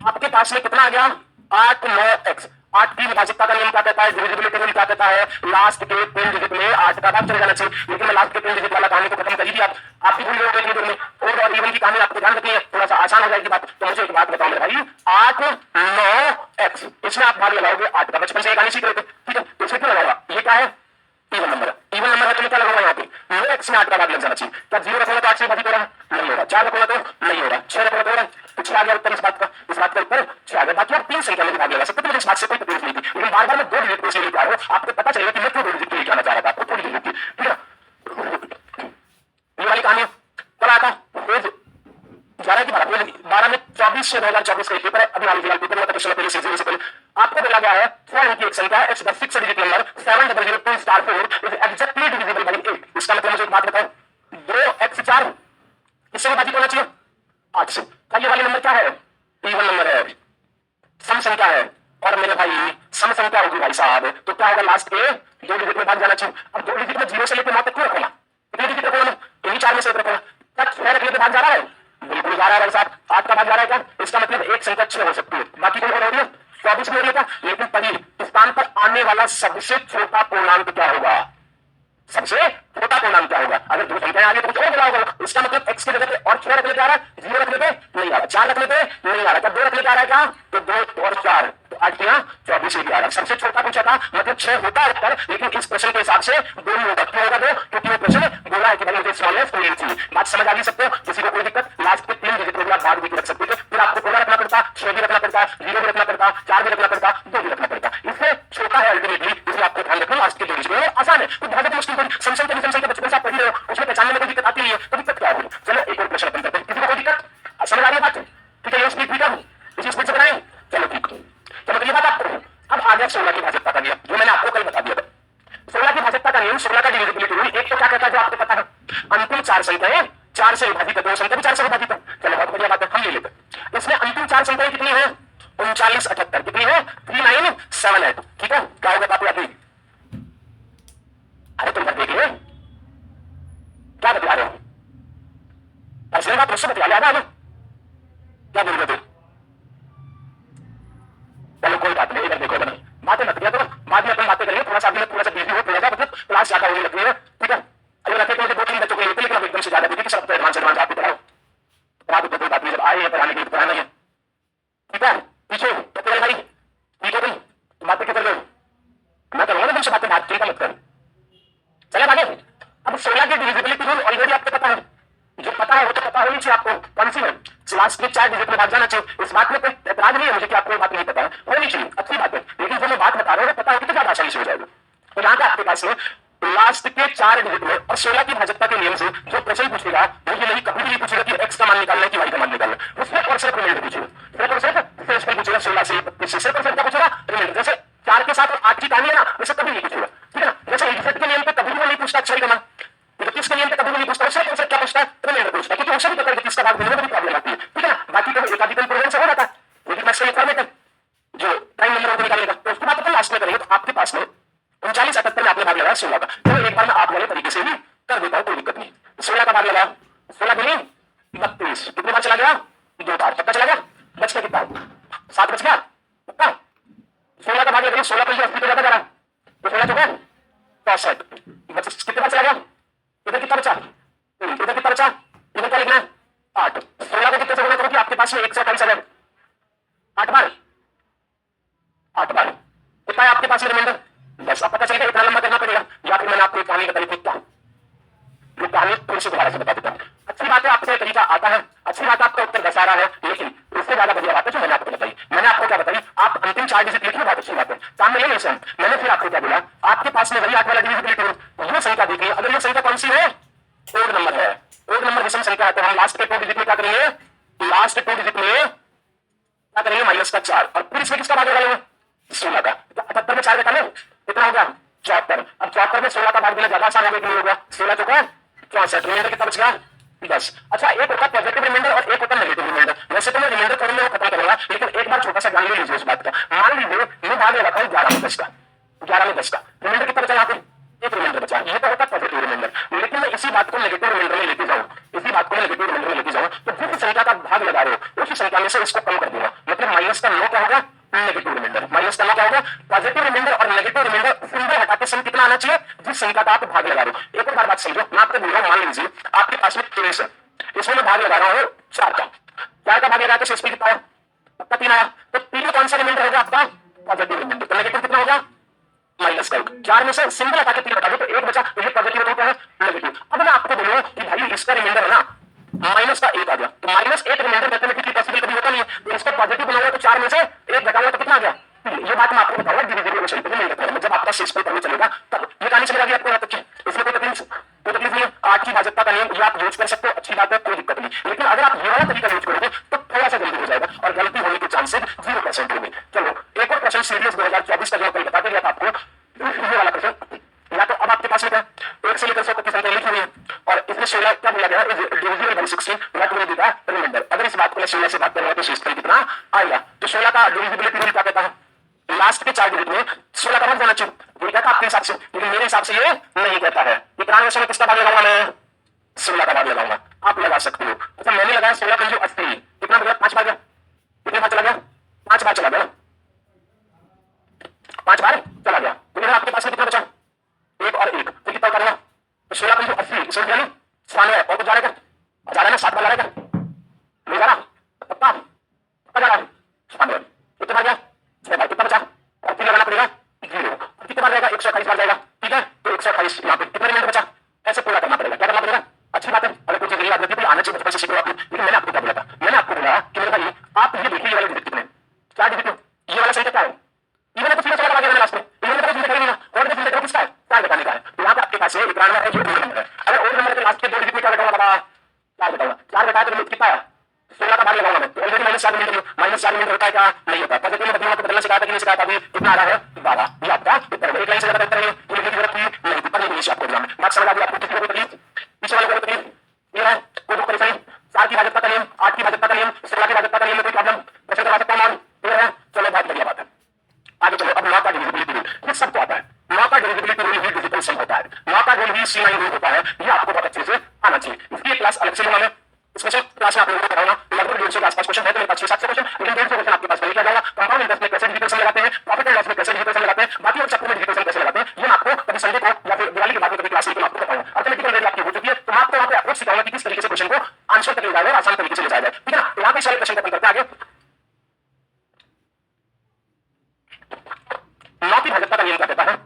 आपके पास में कितना आ गया, 8 9 x, 8 की विभाजकता का नियम क्या कहता है, डिविजिबिलिटी रूल क्या कहता है, लास्ट के 3 डिजिट में 8 का भाग चले जाना चाहिए। लेकिन मैं लास्ट के 3 डिजिट वाला कहानी को खत्म कर दी, आप भी भूल गए इतनी देर में, और इवन की कहानी आपको ध्यान रखनी है, थोड़ा सा आसान हो जाएगी बात। तो मुझे एक बात बताओ मेरे भाई, 8 9 x, इसमें आप भाग लगाओगे 8 का, बचपन से एक कहानी सीख रहे थे, ठीक है, तो इसमें क्यों लगाओगा, ये क्या है, इवन नंबर है, इवन नंबर है तो मैं क्या लगाऊंगा यहाँ पे, नो एक्स में 8 का भाग लग जाना चाहिए। क्या 0 रखूंगा तो 8 से भाजित हो रहा है, नहीं होगा, 4 रखूंगा तो नहीं होगा, 6 रखूंगा तो हो रहा है, तो 6 आ गया उत्तर, इस बात का उत्तर 6 आ गया। बाकी आप 3 संख्या में भाग लगा सकते, मुझे इस बात से कोई तकलीफ नहीं थी, लेकिन बार बार मैं 2 डिजिट को इसलिए लेके आ रहा हूँ, आपको पता चलेगा कि मैं क्यों 2 डिजिट को लेके आना चाह रहा था, आपको थोड़ी डिजिट की, ठीक है। ये वाली कहानी कल आता रोज 11 की 12 में 24 से 2024 का पेपर है, अभी हाल फिलहाल पेपर हुआ था, क्वेश्चन पहले से पहले आपको बोला गया है 4 अंक की एक संख्या है, x 6 digit number 7002 star 4 is exactly divisible by 8। इसका मतलब मुझे एक बात बताओ, 2x 4 किससे विभाजित होना चाहिए, 8 से। क्या ये वाली नंबर क्या है, इवन नंबर है, सम संख्या है, और मेरे भाई सम संख्या होगी भाई साहब, तो क्या होगा, लास्ट के 2 डिजिट में भाग जाना चाहिए। अब 2 डिजिट में 0 से लेकर 9 तक क्यों रखूंगा, कितने डिजिट रखूंगा मैं, इन्हीं 4 में से एक रखूंगा। क्या 6 रखने पे भाग जा रहा है, बिल्कुल जा रहा है साहब, 8 का भाग जा रहा है क्या, इसका मतलब एक संख्या 6 हो सकती है, बाकी कोई हो रही है 24 में हो रही है। लेकिन तभी स्थान पर आने वाला सबसे छोटा पूर्णांक क्या होगा, सबसे छोटा पूर्णांक क्या होगा, अगर 2 संख्याएं आ गई तो कुछ और बड़ा होगा, इसका मतलब x के जगह पे और 6 रखने पे आ रहा है, 0 रखने पे नहीं आ रहा, 4 रखने पे नहीं आ रहा, 2 रखने पे आ रहा है क्या, तो 2 और 4 तो 8 के 24 आ रहा है। सबसे छोटा पूछा था, मतलब 6 होता है उत्तर, लेकिन इस प्रश्न के हिसाब से 2 ही होगा, क्यों होगा 2, क्योंकि वो प्रश्न बोला है कि भाई मुझे स्मॉलेस्ट लेनी चाहिए। बात समझ आ गई सबको, किसी को कोई दिक्कत, लास्ट के 3 डिजिट में आप भाग भी रख सकते थे, फिर आपको 16 रखना पड़ता, 6 भी रखना पड़ता, 0 भी रखना पड़ता, 4 भी रखना पड़ता, 2 भी रखना पड़ता, इससे छोटा है अल्टीमेटली, इसलिए आपको ध्यान रखना लास्ट के 2 डिजिट में आसान है। तो बहुत मुश्किल कोई समझ के बचपन से आप पढ़ी रहे हो, उसमें पहचानने में कोई दिक्कत आती है, तो दिक्कत क्या होगी। चलो एक और प्रश्न अपन करते हैं, किसी को कोई दिक्कत समझ आ रही है बात, ठीक है, ये स्पीड भी कम, इसी स्पीड से बनाएं, चलो ठीक। चलो तो ये बात आपको, अब आ गया 16 की भाजकता का नियम, जो मैंने आपको कल बता दिया था। 16 की भाजकता का नियम, 16 का डिविजिबिलिटी रूल, एक तो क्या कहता है जो आपको पता है, अंतिम 4 संख्याएं 4 से विभाजित है, 2 संख्या भी 4 से विभाजित है, चलो बहुत बढ़िया बात है, हम ले लेते हैं। इसमें अंतिम 4 संख्याएं कितनी है, 39 78, कितनी है, 3978, ठीक है। क्या होगा बात अभी, अरे तुम देख ले क्या बता रहे हो, असली बात मुझसे बता लिया, क्या बोल रहे थे, चलो कोई बात नहीं, इधर देखो, इधर बातें मत किया करो, बाद में अपन बातें करेंगे, थोड़ा सा अभी थोड़ा सा बिजी हो, थोड़ा सा मतलब क्लास ज्यादा होने लगी है, ठीक है। अगर रखे तो 2-3 बच्चों के लिए, लेकिन एकदम से ज्यादा देखिए, सब एडवांस एडवांस आप पढ़ाओ, रात को कोई बात नहीं, जब आए हैं पढ़ाने के लिए पढ़ाना है, ठीक है। पीछे तो केवल भाई ठीक हो गई, बातें कर लो, मैं करूंगा ना तुमसे बातें, बात चिंता मत कर, चले आगे। अब 16 की डिविजिबिलिटी रूल ऑलरेडी आपको पता है, जो पता है वो तो पता होनी चाहिए आपको, कौन सी है, लास्ट के 4 डिजिट में भाग जाना चाहिए। इस बात में कोई ऐतराज नहीं है मुझे कि आपको बात नहीं पता है, होनी चाहिए, अच्छी बात है, लेकिन जो मैं बात बता रहा हूँ पता होगी तो ज्यादा आसानी से हो जाएगा। तो यहाँ पे आपके पास में लास्ट के 4 डिजिट में और 16 की भाजकता के नियम से जो प्रश्न पूछेगा वो ये नहीं, कभी भी नहीं पूछेगा कि x का मान निकालना है कि y का मान निकालना है, उसमें और सिर्फ रिमेंडर पूछेगा, सिर्फ और सिर्फ सेल्समैन पूछेगा 16 से 25 से, सिर्फ और सिर्फ क्या पूछेगा, रिमेंडर। जैसे 4 के साथ 8 की कहानी है ना, वैसे कभी नहीं पूछेगा, ठीक है ना। जैसे एग्जैक्ट के नियम पे कभी भी नहीं पूछता x का मान, किस के नियम पे कभी भी नहीं पूछता, सिर्फ और सिर्फ क्या पूछता है, रिमेंडर पूछता है, क्योंकि उसे भी पता है कि किसका भाग देने में प्रॉब्लम आती है, ठीक है ना। बाकी तो एकाधिकन प्रोग्राम से हो जाता है, लेकिन मैथ्स का फॉर्मेट है जो टाइम नंबर निकालेगा, तो उसके बाद अपन लास्ट में करेंगे। तो आपके पास में 39 78 में आपने भाग लगाया 16 का, तो एक बार मैं आप वाले तरीके से ही कर देता हूँ, कोई दिक्कत नहीं। 16 का भाग लगाया, 16 दूनी 32, कितने बार चला गया, 2 बार, पक्का चला गया, बच गया कितना, 7 बच गया, पक्का। 16 का भाग लगाया, 16 पर 80 पे ज्यादा जा रहा है, तो 16 चुका 65, कितने बार चला गया, इधर कितना बचा, इधर कितना बचा, इधर क्या लिखना है 8, 16 को कितने से गुणा करो कि आपके पास में 128 आ जाए, 8 बार, 8 बार कितना है आपके पास ये रिमाइंडर? 10। अब पता चलेगा इतना लंबा करना पड़ेगा, या फिर मैंने आपको एक कहानी बताई थी क्या, जो कहानी फिर से दोबारा से बता देता हूँ। अच्छी बात है आपको ये तरीका आता है, अच्छी बात आपका उत्तर दस आ रहा है, लेकिन उससे ज्यादा बढ़िया बात है जो मैंने आपको बताई। मैंने आपको क्या बताई, आप अंतिम 4 डिजिट लिखिए, बहुत अच्छी बात है, सामने ये नहीं। मैंने फिर आपको क्या बोला, आपके पास में वही 8 वाला डिविजिबिलिटी रूल, ये संख्या देखिए, अगर ये संख्या कौन सी है, ओड नंबर है, ओड नंबर विषम संख्या है, तो हम लास्ट के 2 डिजिट में क्या करेंगे, लास्ट 2 डिजिट में क्या करेंगे, माइनस का 4, और फिर इसमें किसका भाग लगाएंगे, 16 का। 78 में 4 घटा लो, कितना हो गया 74। अब 74 में 16 का भाग देना ज्यादा आसान हो गया, होगा 16 चौका 64, रिमाइंडर कितना बच गया 10। अच्छा, एक होता पॉजिटिव रिमाइंडर और एक होता नेगेटिव रिमाइंडर। वैसे तो मैं रिमाइंडर फॉर्म में खत्म करूंगा, लेकिन एक बार छोटा सा ज्ञान ले लीजिए इस बात का। मान लीजिए मैं भाग लगाता हूँ 11 में 10 का, 11 में 10 का, रिमाइंडर कितना बचा यहाँ पे, एक रिमाइंडर बचा, ये तो होता पॉजिटिव रिमाइंडर। लेकिन मैं इसी बात को नेगेटिव रिमाइंडर में लेके जाऊँ, इसी बात को नेगेटिव रिमाइंडर में लेके जाऊँ, तो जिस संख्या का भाग लगा रहे हो उसी संख्या में से इसको कम कर दूंगा, मतलब माइनस का 9 क्या होगा, नेगेटिव रिमाइंडर, माइनस का 9 क्या होगा, पॉजिटिव रिमाइंडर और नेगेटिव रिमाइंडर सिंबल हटा के सम कितना आना चाहिए, जिस संख्या का आप भाग लगा रहे हो। एक और बार बात समझो, मैं आपको बोल रहा हूँ, मान लीजिए आपके पास में 23 है, इसमें मैं भाग लगा रहा हूँ 4 का, 4 का भाग लगा तो शेष पे कितना है, आपका 3 आया, तो 3 में कौन सा रिमाइंडर होगा आपका, पॉजिटिव रिमाइंडर, तो नेगेटिव कितना होगा, माइनस का 1। 4 में से सिंबल हटा के 3 हटा दो तो 1 बचा, तो ये पॉजिटिव होता है नेगेटिव। अब मैं आपको बोलूं कि भाई इसका रिमाइंडर है ना माइनस का 1 आ गया, तो माइनस 1 रिमाइंडर मैथमेटिकली पॉसिबल कभी होता नहीं है, तो इसको पॉजिटिव बनाऊंगा तो 4 में से 1 घटाऊंगा तो कितना आ गया। ये बात मैं आपको बताऊंगा डिविजिबल क्वेश्चन पे, नहीं बताऊंगा जब आपका शेष पढ़ने चलेगा तब। ये कहानी चलेगी आपको यहाँ तक की, इसमें कोई तकलीफ नहीं है। 8 की भाजकता का नियम ये आप यूज कर सकते हो, अच्छी बात है, कोई दिक्कत नहीं, लेकिन अगर आप ये वाला तरीका यूज करोगे तो थोड़ा सा गलती हो जाएगा और गलती होने के चांसेस 0% होंगे। चलो एक और क्वेश्चन सीरीज 2024 का जो कल बता दिया था आपको, ये वाला क्वेश्चन, या तो अब आपके पास में क्या 1 से लेकर 100 तक की संख्या लिखी हुई है और इसमें 16 क्या बोला गया है, divisible by 16, what will be the remainder. अगर इस बात को मैं 16 से बात करूंगा तो शेष कितना आएगा, तो 16 का डिविजिबिलिटी रूल क्या कहता है, लास्ट के 4 डिजिट में 16 का भाग जाना चाहिए, ये कहता है आपके हिसाब से, लेकिन मेरे हिसाब से ये नहीं कहता है। 93 में किसका भाग लगाऊंगा मैं, 16 का भाग लगाऊंगा, आप लगा सकते हो। अच्छा मैंने लगाया 16 पंजो 80, कितना बचा, 5 बार, कितने बार चला गया, 5 बार चला गया, 5 बार चला गया, तो आपके पास में कितना बचा, 1 और 1, तो कितना करना, तो 16 पंजो 80, इसमें क्या नहीं 96, और कुछ जा रहा है, 7 बार जा रहा है, नहीं जा रहा, पक्का जा रहा है, 96, कितने बार गया, 6 बार, कितना बचा, और फिर लगाना पड़ेगा 0, और कितने बार जाएगा, 128 बार जाएगा, ठीक है, तो 128 यहाँ पे कितना रिमाइंडर बचा, ऐसे पूरा करना पड़ेगा, क्या करना पड़ेगा, अच्छी बात है। अगर कोई चीज नहीं याद रहती तो आना चाहिए, बचपन से सीखो आपने, लेकिन मैंने आपको क्या बोला था, मैंने आपको बोला कि मेरे भाई आप ये देखिए ये वाले डिजिट कितने, 4 डिजिट में ये वाला संख्या क्या है, इवन तो फिर चला गया लास्ट में, इवन तो फिर नहीं ना, और तो फिर किसका है, 4 बताने का है, तो यहाँ पे आपके पास है 91 है, ये ओड नंबर है। अगर ओड नंबर के लास्ट के 2 डिजिट में क्या बताऊंगा बाबा, 4 बताऊंगा, 4 बताया तो कितना है, 16 का भाग लगाऊंगा मैं, तो ऑलरेडी -4 मिनट, -4 मिनट होता है क्या, नहीं होता, पॉजिटिव में बदलना तो बदलना सिखाया था कि नहीं सिखाया था, अभी कितना आ रहा है 12, ये आपका उत्तर है। एक लाइन से ज्यादा उत्तर नहीं, ये लिखने की जरूरत नहीं, पढ़ने की आपको एग्जाम में बात समझ आ गई आपको, किसी को तकलीफ, पीछे वाले को तकलीफ, ये है कोई दुख परेशानी, 4 की भाजकता का नियम, 8 की भाजकता का नियम, 16 की भाजकता का नियम में कोई प्रॉब्लम, क्वेश्चन करवा सकता हूं, क्लियर है, चलो बहुत बढ़िया बात है, आगे चलो। अब 9 का डिविजिबिलिटी रूल, ये सबको आता है, 9 का डिविजिबिलिटी रूल ही डिजिटल सम होता है, 9 का रूल ही C9 रूल होता है, ये आपको बहुत अच्छे से आना चाहिए। इसकी एक क्लास अलग से लूंगा मैं, स्पेशल क्लास में आप लोगों को कराऊंगा, लगभग 150 के आसपास क्वेश्चन है, तो मेरे पास 600-700 क्वेश्चन, लेकिन 150 क्वेश्चन आपके पास नहीं किया जाएगा। कंपाउंड इंटरेस्ट में कैसे डिजिटल सम लगाते हैं, प्रॉफिट एंड लॉस में कैसे डिजिटल सम लगाते हैं, बाकी और चक्कर में डिजिटल सम कैसे लगाते हैं, ये मैं आपको कभी संडे को या फिर दिवाली के बाद में कभी क्लास लेकर आपको बताऊंगा। अर्थमेटिकल रेट आपकी हो चुकी है, तो मैं आपको वहां पे अप्रोच सिखाऊंगा कि किस तरीके से क्वेश्चन को आंसर तक ले जाएगा और आसान तरीके से ले जाया जाए, ठीक है ना। तो यहाँ पे सारे क्वेश्चन खत्म करते हैं आगे। 9 की भाजकता का नियम क्या कहता है,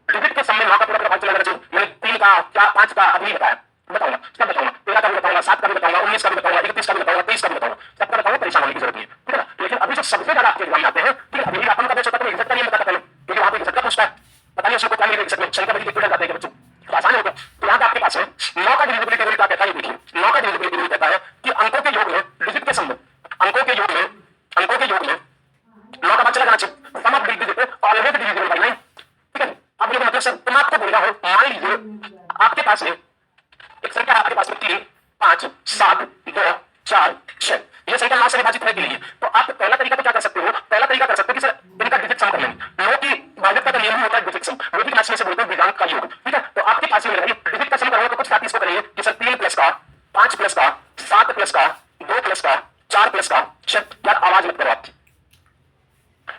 डिजिट के सम में 9 का पूरा भाग चला जाना चाहिए। मैंने 3 का 4 5 का अभी बताया, बताऊंगा सब बताऊंगा, 13 का भी बताऊंगा, 7 का भी बताऊंगा, 19 का भी बताऊंगा, 31 का भी बताऊंगा, 23 का भी बताऊंगा, सबका बताऊंगा, परेशान होने की जरूरत नहीं है, ठीक है ना। लेकिन अभी जो सबसे ज्यादा आपके एग्जाम में आते हैं, ठीक है, अभी अपन का बैच होता है तो एग्जैक्ट का नियम बताता पहले, क्योंकि वहां पे एग्जैक्ट का पूछता है, पता नहीं उसको क्या मिलेगा एग्जैक्ट में, शंकर बड़ी लिखते जाते हैं बच्चों, तो आसान होगा। तो यहाँ पे आपके पास है 9 का डिविजिबिलिटी रूल क्या कहता है, देखिए 9 का डिविजिबिलिटी रूल कहता है कि अंकों के योग में, डिजिट के सम में, अंकों के योग में 9 का भाग चला जाना चाहिए, sum of digit always divisible by 9, ठीक है। अब ये मतलब सर तुम आपको बोल रहा हूं, मान लीजिए आपके पास में एक संख्या आपके पास में 3 5 7 2 4 6, ये संख्या 9 से विभाजित है के लिए, तो आप पहला तरीका तो क्या कर सकते हो, पहला तरीका कर सकते हो कि सर इनका डिजिट सम कर लेंगे। 9 की भाजकता का नियम होता है डिजिट सम, वो भी क्लास में से बोलते हैं बीजांक का योग, ठीक है। तो आपके पास में डिजिट का सम करोगे तो कुछ साथ इसको करेंगे कि सर 3 प्लस का 5 प्लस का 7 प्लस का 2 प्लस का 4 प्लस का 6, यार आवाज मत करो, आप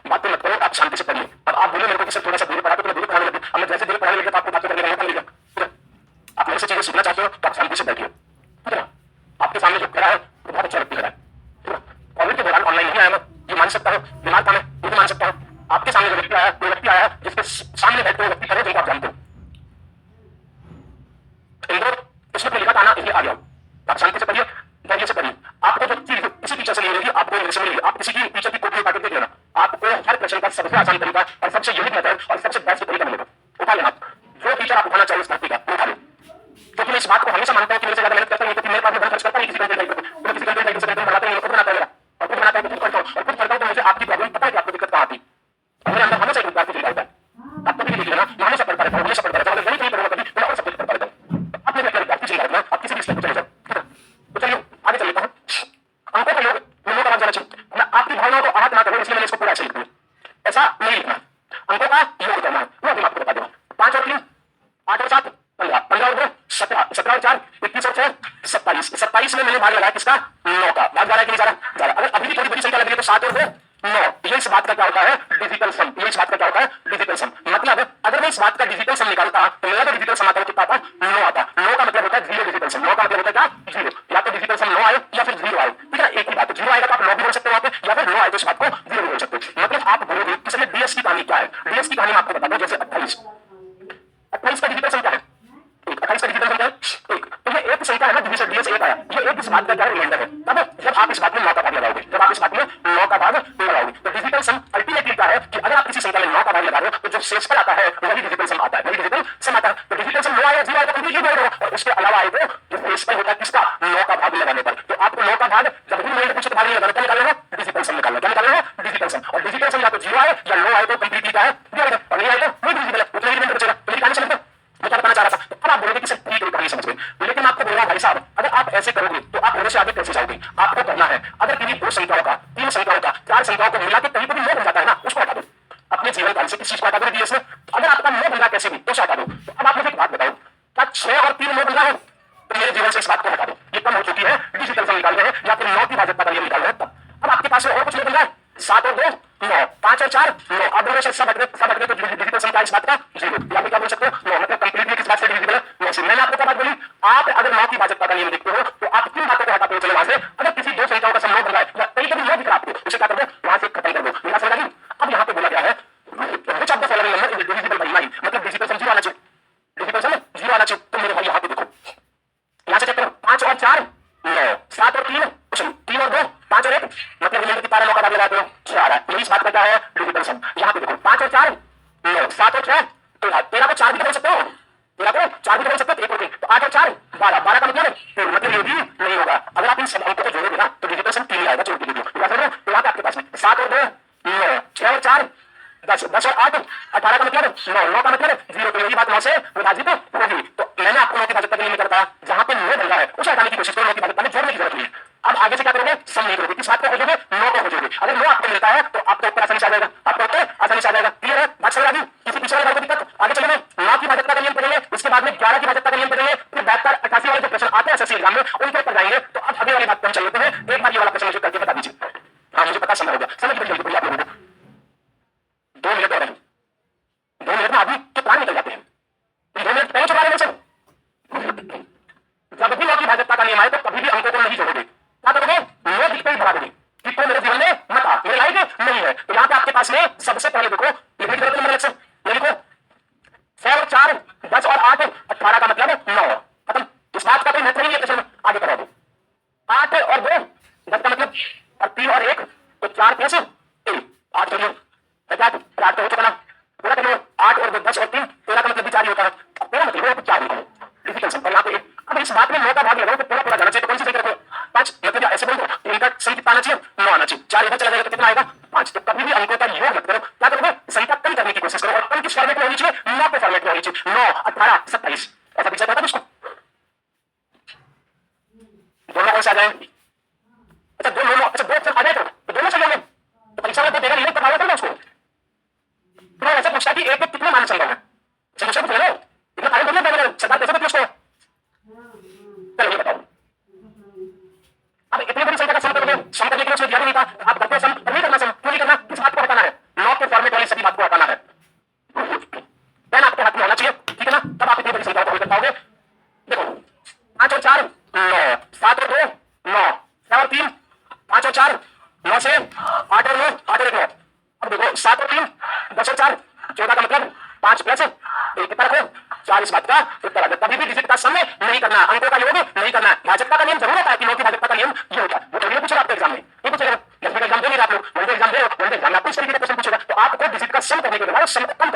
बातें मत करो, आप शांति से पढ़िए। अब आप बोले मेरे को कि सर थोड़ा सा दूर पढ़ा तो मैं दूर पढ़ाने लगे, अब मैं जैसे दूर पढ़ाने लगे तो आपको बातें करने का मौका मिलेगा, ठीक है। आप मेरे से चीजें सीखना चाहते हो तो आप शांति से बैठिए, ठीक है ना। आपके सामने जो खड़ा है वो बहुत अच्छा व्यक्ति खड़ा है, ठीक है। कोविड के दौरान ऑनलाइन नहीं आया मैं, ये मान सकता हूँ, बीमार था मैं, ये भी मान सकता हूँ। आपके सामने जो व्यक्ति आया, कोई व्यक्ति आया जिसके सामने बैठते हुए व्यक्ति खड़े जिनको आप जानते हो, इंद्र इसमें लिखा था ना, इसलिए आ गया। आप शांति से पढ़िए, धैर्य से पढ़िए। आपको जो चीज किसी टीचर से नहीं मिलेगी, आपको इंग्लिश में मिलेगी। आप किसी की टीचर की कॉपी उठा के देख लेना, आपको हर क्वेश्चन का सबसे आसान तरीका और सबसे यूनिक मेथड और सबसे बेस्ट तरीका मिलेगा। उठा लेना, जो टीचर आप उठाना चाहिए उस धरती का उठा लो। क्योंकि मैं इस बात को हमेशा मानता हूँ कि मेरे से ज्यादा मेहनत करता हूँ, क्योंकि मेरे पास धन खर्च करता नहीं किसी कंटेंट लाइक पर, किसी कंटेंट लाइक से कंटेंट बनाता नहीं, खुद बनाता है मेरा, और खुद बनाता है तो खुद करता हूँ, और खुद करता हूँ तो मुझे आपकी प्रॉब्लम पता है कि आपको दिक्कत कहाँ आती है। मेरे अंदर हमेशा एक विद्यार्थी चिंता होता है। आप कभी भी देख लेना, मैं हमेशा पढ़ता रहता हूँ, हमेशा पढ़ता रहता हूँ, अगर वही नहीं करूँगा कभी मैं और सब कुछ करता रहता हूँ। आप मेरे अपने विद्यार्थी चिंता रखना, आप किसी भी स्टेप पर चले जाओ। तो चलिए आगे चल लेता हूँ। अंकों का योग नंबरों का भाग जाना चाहिए। मैं आपकी भावनाओं को आहत ना करूँ, इसलिए मैंने इसको पूरा ऐसे लिख दिया। ऐसा नहीं लिखना, अंकों का योग करना है, वो अभी मैं आपको बता दूंगा। 5 और 3 8 और 7 15, 15 और 2 17, 17 और 4 21 और 6 27, 27 में मैंने भाग लगाया किसका? 9 का। भाग जा रहा है कि नहीं जा रहा? जा रहा है। अगर अभी भी थोड़ी बड़ी संख्या लग रही है तो 7 और 2 9। ये इस बात का क्या होता है? डिजिटल सम। ये इस बात का क्या होता है? डिजिटल सम। मतलब अगर मैं इस बात का डिजिटल सम निकालता तो मेरा जो डिजिटल सम आता है कितना आता? 9 आता। 9 का मतलब होता है 0 डिजिटल सम। 9 का मतलब होता है क्या? 0। या तो डिजिटल सम 9 आए या फिर 0 आए, ठीक है, एक ही बात है। 0 आएगा तो आप 9 भी बोल सकते हो वहां पे, या फिर 9 आए तो इस बात को 0 भी बोल सकते हो। मतलब आप बोलोगे इसमें डीएस की कहानी क्या है? डीएस की कहानी मैं आपको बता दूं। जैसे 28 का डिजिटल सम क्या है? 28 का डिजिटल सम क्या है? 1। तो ये एक संख्या है ना, जिसमें डीएस 1 आया, ये एक इस बात का क्या रिमाइंडर है? तब जब आप इस बात में 9 का भाग लगाओगे, जब आप इस बात में 9 का भाग लगाओगे तो डिजिटल सम अल्टीमेटली क्या है कि अगर आप किसी संख्या में 9 का भाग लगा रहे हो तो जो शेष पर आता है वही डिजिटल सम आता है, वही डिजिटल सम आता है। तो डिजिटल सम 9 आया 0 आया तो कंप्लीटली बोल रहे हो, और उसके अलावा आए तो जो शेष पर होता है किसका? 9 का भाग लगाने पर। तो आपको 9 का भाग जब भी मैं पूछे तो भाग नहीं लगाना, क्या निकालना है? डिजिटल सम निकालना। क्या निकालना है? डिजिटल सम। और डिजिटल सम या तो 0 आए या 9 आए तो कंप्लीटली क्या है? दिया, और नहीं आए तो नहीं डिजिटल है, उतना ही रिमाइंडर बचेगा। तो मेरी कहानी समझ में मैं क्या बताना चाह रहा था? तो अब आप बोलोगे कि सर ठीक है कहानी समझ गए, लेकिन मैं आपको बोल रहा हूं भाई साहब, अगर आप ऐसे करोगे तो आप मेरे से आगे कैसे जाओगे? आपको करना है, अगर किसी 2 संख्याओं का, 3 संख्याओं का, 4 संख्याओं को मिला के कहीं पर भी 9 बन जाता है ना, उसको हटा दो। अपने जीवन काल से किस चीज को हटा दो डीएस में? अगर आपका 9 बन रहा कैसे भी तो उसे हटा दो। तो अब आप मुझे एक बात बताओ, क्या 6 और 3 9 बन रहा है? तो मेरे जीवन से इस बात को हटा दो। ये कम हो चुकी है, डिजिटल सम निकाल रहे हैं या फिर 9 की भाजपा का नियम निकाल रहे हैं। तब अब आपके पास और कुछ नहीं बन रहा है। 7 और 2 9, 5 और 4 9। अब दोनों से सब हट गए तो डिजिटल सम का इस बात का 0। या फिर क्या बोल सकते हो? 9 मतलब कंप्लीटली किस बात से डिजिटल है? 9 से। मैंने आपको क्या बात बोली? आप अगर 9 की भाजपा का नियम देखते हो तो आप किन बातों को हटाते हो? चलो वहां से, अगर किसी 2 संख्याओं का सम 9 बन रहा है या कहीं कभी 9 दिख रहा है आपको, उसे क्या कर दो? वहां से खत्म कर दो। मेरा समझ आ गई? अब यहाँ पे बोला गया है which of the following number is divisible by 9, मतलब डिजिटल सम 0 आना चाहिए, डिजिटल सम 0 आना चाहिए। तो मेरे भाई यहाँ पे देखो, यहाँ से चेक करो, 5 और 4 9, 7 और 3 3 और 2 5 और 1, मतलब रिमाइंडर कितना 9 का भाग लगाते हो? 6 आ रहा है। इस बात का क्या है? डिजिटल सम। यहाँ पे देखो 5 और 4 9, 7 और 6 13 को 4 भी बोल सकते हो, 13 को 4 भी बोल सकते हो, 1 और 3 तो 8 और 4 12, 12 का मतलब ये भी नहीं होगा। अगर आप इन सब अंकों को जोड़ोगे ना तो डिजिटल सम 3 आएगा। जोड़ के देखो, तो यहाँ पे आपके पास में 7 और 2 9, 6 और 4 10, 10 और 8 18 का मतलब 9, 9 का मतलब 0। तो यही बात 9 से विभाजित होगी। तो मैंने आपको 9 की भाजपा के लिए नहीं करता, जहां पे 9 बन रहा है उसे हटाने की कोशिश करो, 9 की भाजपा में जोड़ने की जरूरत नहीं है। अब आगे से क्या करोगे? सम नहीं करोगे, किस बात को खोजोगे? 9 को खोजोगे। अगर 9 आपको मिलता है तो आपको ऊपर आसानी से आ जाएगा, आपको ऊपर आसानी से आ जाएगा। क्लियर है? बात समझ आ गई? किसी पीछे वाले बात को दिक्कत? आगे चलेंगे, 9 की भाजपा का नियम पढ़ेंगे, उसके बाद में 11 की भाजपा का नियम पढ़ेंगे, फिर 72 88 वाले जो प्रश्न आते हैं एसएससी एग्जाम में उनके ऊपर जाएंगे। तो अब अगली वाली बात पर हम चल लेते हैं। एक बार ये वाला प्रश्न मुझे करके बता दीजिए। हाँ मुझे पता, समय हो गया, समय की जल्दी बोलिए आप लोगों को, 2 मिनट और है। 2 मिनट में आदमी के प्राण निकल जाते हैं। 2 मिनट पहले छुपा रहे हैं। जब भी 9 की भाजपा का नियम आए तो कभी भी अंकों को नहीं जोड़ोगे। क्या करोगे? 9 दिखते ही भरा दोगे कि कोई मेरे जीवन में मत आ, मेरे लायक नहीं है। तो यहाँ पे आपके पास में सबसे पहले देखो, लिखने की जरूरत नंबर इलेक्शन ये लिखो, 6 और 4 10 और 8 18 का मतलब 9 खत्म। इस बात का कोई महत्व नहीं है प्रश्न में, आगे करा दो। 8 और 2 10 का मतलब, और 3 और 1 तो 4 प्लस 3 8 करिए, 8 तो हो चुका ना, पूरा करिए। 8 और 2 10 और 3 13 का मतलब भी 4 ही होता है। अब तेरा मतलब 4 लिखो, डिजिटल सम। यहाँ पे अब इस बात में 9 का भाग लगाओ तो पूरा पूरा जाना चाहिए। तो कौन सी संख्या रखो? 5, मतलब ऐसे बोल दो, इनका सम कितना आना चाहिए? 9 आना चाहिए। 4 इधर चला जाएगा तो कितना आएगा? 5। तो कभी भी अंकों का योग मत करो, क्या करोगे? संख्या कम करने की कोशिश करो, और कम किस फॉर्मेट में होनी चाहिए? 9 के फॉर्मेट में होनी चाहिए। 9 18 27 ऐसा पीछे था उसको, दोनों कौन से आ जाए? अच्छा 2 9 अच्छा 2 आ जाए तो दोनों से होंगे, तो परीक्षा में तो देगा नहीं, पढ़ाया था ना उसको। तो ऐसा पूछता कि एक कितने मान संभव है? समझ पूछ रहे हो, इतना कार्य करना पड़ेगा, सरकार कैसे पूछते हो? चलो ये बताओ, अब इतनी बड़ी संख्या का सम करोगे, सम करने के लिए उसने दिया नहीं था, आप करते हो सम, नहीं करना सम, क्यों नहीं करना? किस बात को हटाना है? 9 के फॉर्मेट वाली सभी बात को हटाना है। पेन आपके हाथ में होना चाहिए, ठीक है ना? तब आप इतनी बड़ी संख्या को हल कर पाओगे। देखो 5 और 4 9, 7 और 2 9, 6 और 3 5 और 4 9 से 8 और 9, 8 और 1 9। अब देखो 7 और 3, 10 और 4, 14 का मतलब 5 प्लस 1 कितना रखो 4। इस बात का उत्तर आ गया। कभी भी डिजिट का सम नहीं करना, अंकों का योग नहीं करना। भाजकता का नियम जरूर होता है कि 9 की भाजकता का नियम ये होता है। वो कभी पूछेगा आपके एग्जाम में, ये पूछेगा एग्जाम दे नहीं रहा आप लोग, वन एग्जाम दे रहे हो, वन एग्जाम में आपको इस तरीके का क्वेश्चन पूछेगा। तो आपको डिजिट का सम करने के बाद सम को कम